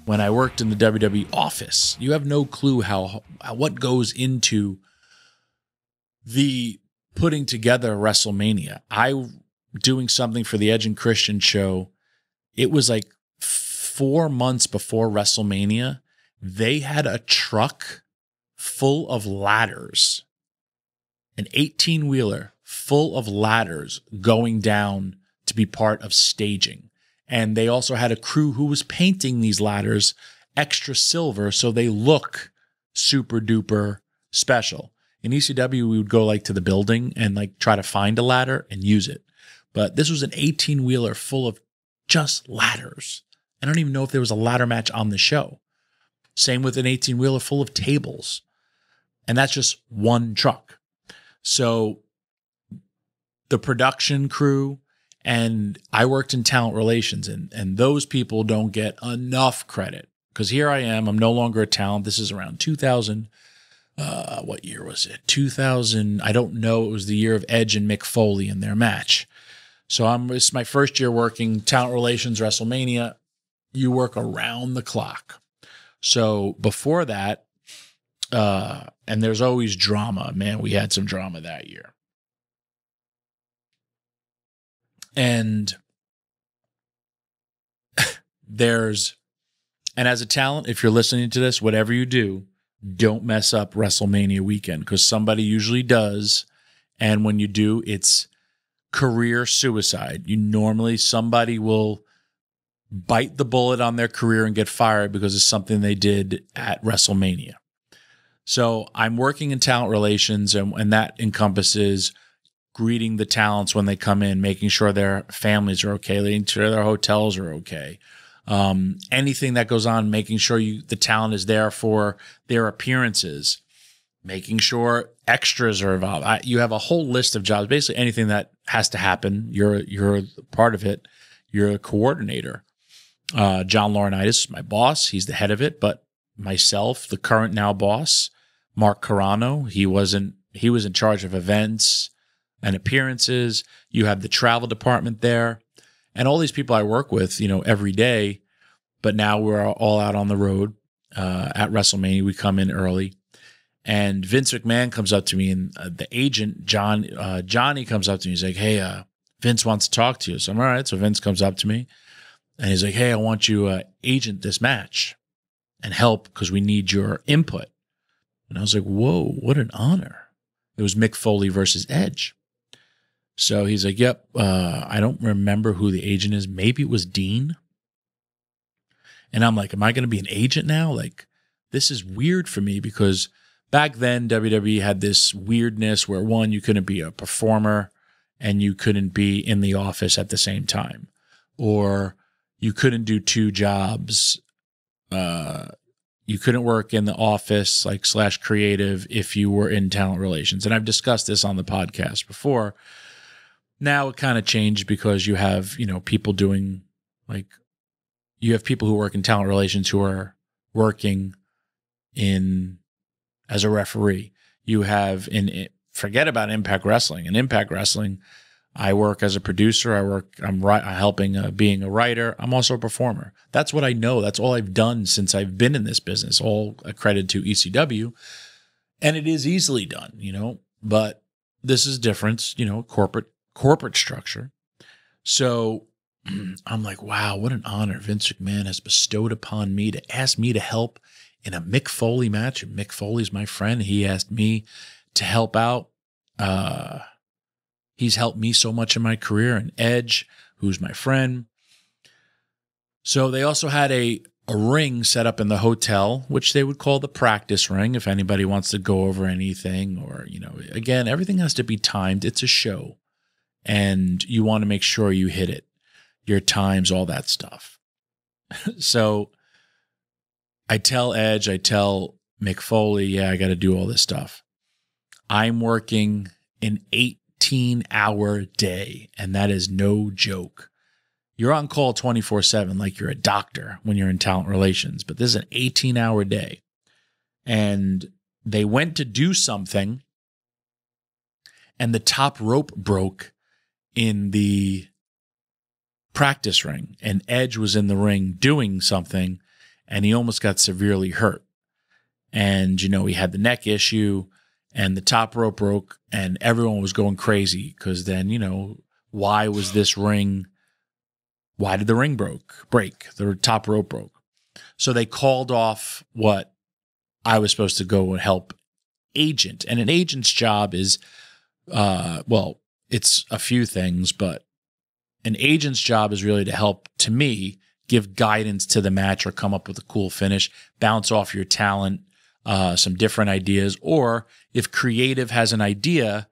when I worked in the WWE office. You have no clue how what goes into the putting together WrestleMania. Doing something for the Edge and Christian show. It was like 4 months before WrestleMania. They had a truck full of ladders, an 18-wheeler full of ladders going down to be part of staging. And they also had a crew who was painting these ladders extra silver so they look super duper special. In ECW, we would go like to the building and like try to find a ladder and use it. But this was an 18-wheeler full of just ladders. I don't even know if there was a ladder match on the show. Same with an 18-wheeler full of tables. And that's just one truck. So the production crew, and I worked in talent relations, and those people don't get enough credit. Because here I am, I'm no longer a talent. This is around 2000. What year was it? 2000. I don't know. It was the year of Edge and Mick Foley in their match. So it's my first year working talent relations, WrestleMania. You work around the clock. So before that, and there's always drama. Man, we had some drama that year. And and as a talent, if you're listening to this, whatever you do, don't mess up WrestleMania weekend, because somebody usually does. And when you do, it's career suicide. Somebody will bite the bullet on their career and get fired because of something they did at WrestleMania. So I'm working in talent relations, and that encompasses greeting the talents when they come in, making sure their families are okay, making sure their hotels are okay. Anything that goes on, making sure the talent is there for their appearances, making sure extras are involved. You have a whole list of jobs. Basically, anything that has to happen, you're part of it. You're a coordinator. John Laurinaitis, my boss, he's the head of it. But myself, the current now boss, Mark Carano, he was in charge of events and appearances. You have the travel department there, and all these people I work with, every day. But now we're all out on the road at WrestleMania. We come in early. And Vince McMahon comes up to me, and the agent, Johnny, comes up to me. He's like, hey, Vince wants to talk to you. So I'm all right. So Vince comes up to me, and he's like, hey, I want you agent this match and help because we need your input. And I was like, whoa, what an honor. It was Mick Foley versus Edge. So he's like, yep, I don't remember who the agent is. Maybe it was Dean. And I'm like, am I going to be an agent now? Like, this is weird for me because back then, WWE had this weirdness where, one, you couldn't be a performer and you couldn't be in the office at the same time. Or you couldn't do two jobs. You couldn't work in the office, like / creative, if you were in talent relations. And I've discussed this on the podcast before. Now it kind of changed because you have, people doing you have people who work in talent relations who are working as a referee. You have forget about Impact Wrestling. In Impact Wrestling, I work as a producer. I'm helping being a writer. I'm also a performer. That's what I know. That's all I've done since I've been in this business, all accredited to ECW. And it is easily done, but this is different, corporate structure. So I'm like, wow, what an honor Vince McMahon has bestowed upon me to ask me to help in a Mick Foley match. And Mick Foley's my friend. He asked me to help out. He's helped me so much in my career. And Edge, who's my friend. So they also had a ring set up in the hotel, which they would call the practice ring if anybody wants to go over anything. Or, again, everything has to be timed. It's a show. And you want to make sure you hit it. Your times, all that stuff. So I tell Edge, I tell Mick Foley, yeah, I got to do all this stuff. I'm working an 18-hour day, and that is no joke. You're on call 24/7 like you're a doctor when you're in talent relations, but this is an 18-hour day. And they went to do something, and the top rope broke in the practice ring, and Edge was in the ring doing something, and he almost got severely hurt. And, you know, he had the neck issue and the top rope broke and everyone was going crazy because then, you know, why did the ring break? The top rope broke. So they called off what I was supposed to go and help agent. And an agent's job is, well, it's a few things, but an agent's job is really to help, to me, give guidance to the match or come up with a cool finish, bounce off your talent, some different ideas. Or if creative has an idea,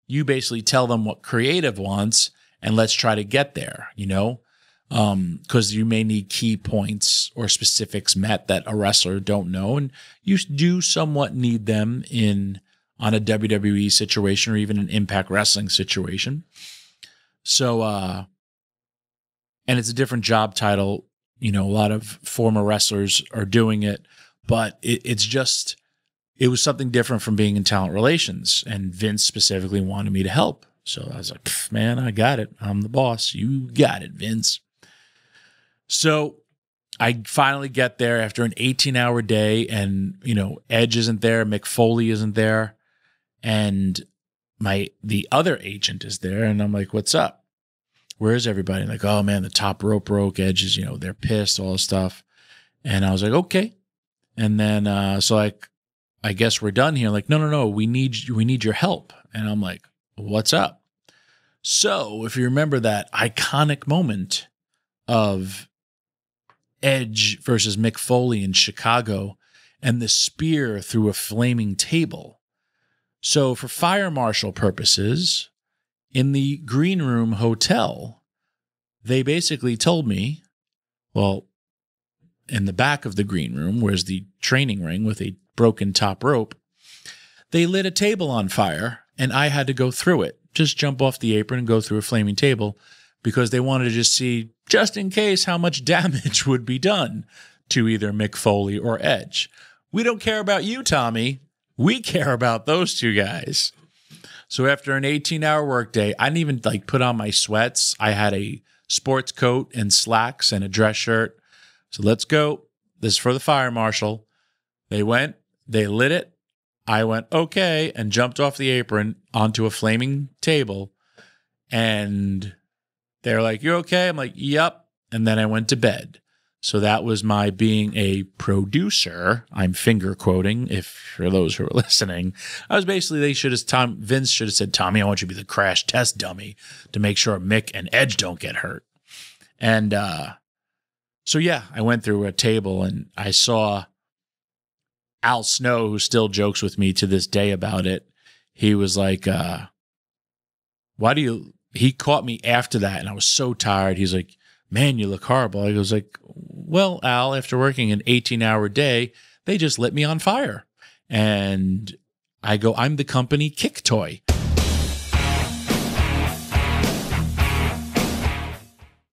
you basically tell them what creative wants and let's try to get there, you know? Because you may need key points or specifics met that a wrestler don't know, and you do somewhat need them on a WWE situation or even an Impact Wrestling situation. So, and it's a different job title. You know, a lot of former wrestlers are doing it, but it was something different from being in talent relations, and Vince specifically wanted me to help. So I was like, man, I got it. I'm the boss. You got it, Vince. So I finally get there after an 18-hour day, and, you know, Edge isn't there, Mick Foley isn't there, and the other agent is there, and I'm like, what's up? Where is everybody? Like, oh man, the top rope broke, Edge is, you know, they're pissed, all this stuff. And I was like, okay. And then, so like, I guess we're done here. Like, no, we need your help. And I'm like, what's up? So if you remember that iconic moment of Edge versus Mick Foley in Chicago and the spear through a flaming table. So for fire marshal purposes, in the Green Room Hotel, they basically told me, well, in the back of the Green Room, where's the training ring with a broken top rope, they lit a table on fire and I had to go through it, just jump off the apron and go through a flaming table, because they wanted to just see, just in case, how much damage would be done to either Mick Foley or Edge. We don't care about you, Tommy. We care about those two guys. So after an 18-hour workday, I didn't even like put on my sweats. I had a sports coat and slacks and a dress shirt. So let's go. This is for the fire marshal. They went, they lit it. I went, okay, and jumped off the apron onto a flaming table. And they're like, you okay? I'm like, yep. And then I went to bed. So that was my being a producer. I'm finger quoting, if for those who are listening. I was basically, Vince should have said, Tommy, I want you to be the crash test dummy to make sure Mick and Edge don't get hurt. And so yeah, I went through a table and I saw Al Snow, who still jokes with me to this day about it. He was like, he caught me after that and I was so tired. He's like, man, you look horrible. I was like, well, Al, after working an 18-hour day, they just lit me on fire. And I go, I'm the company kick toy.